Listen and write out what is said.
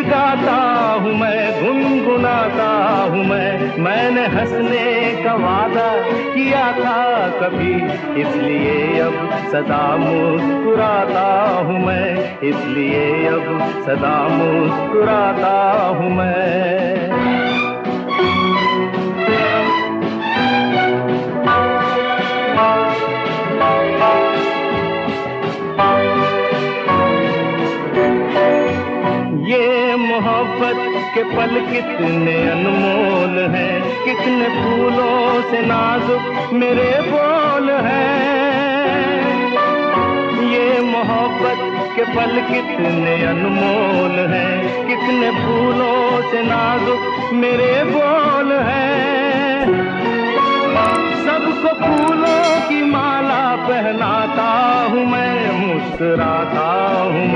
गाता हूँ मैं, गुनगुनाता हूँ मैंने हंसने का वादा किया था कभी, इसलिए अब सदा मुस्कुराता हूँ मैं, इसलिए अब सदा मुस्कुराता हूँ मैं। ये मोहब्बत के पल कितने अनमोल हैं, कितने फूलों से नाजुक मेरे बोल हैं। ये मोहब्बत के पल कितने अनमोल हैं, कितने फूलों से नाजुक मेरे बोल हैं। सबको फूलों की माला पहनाता हूँ मैं, मुस्कुराता हूँ मैं।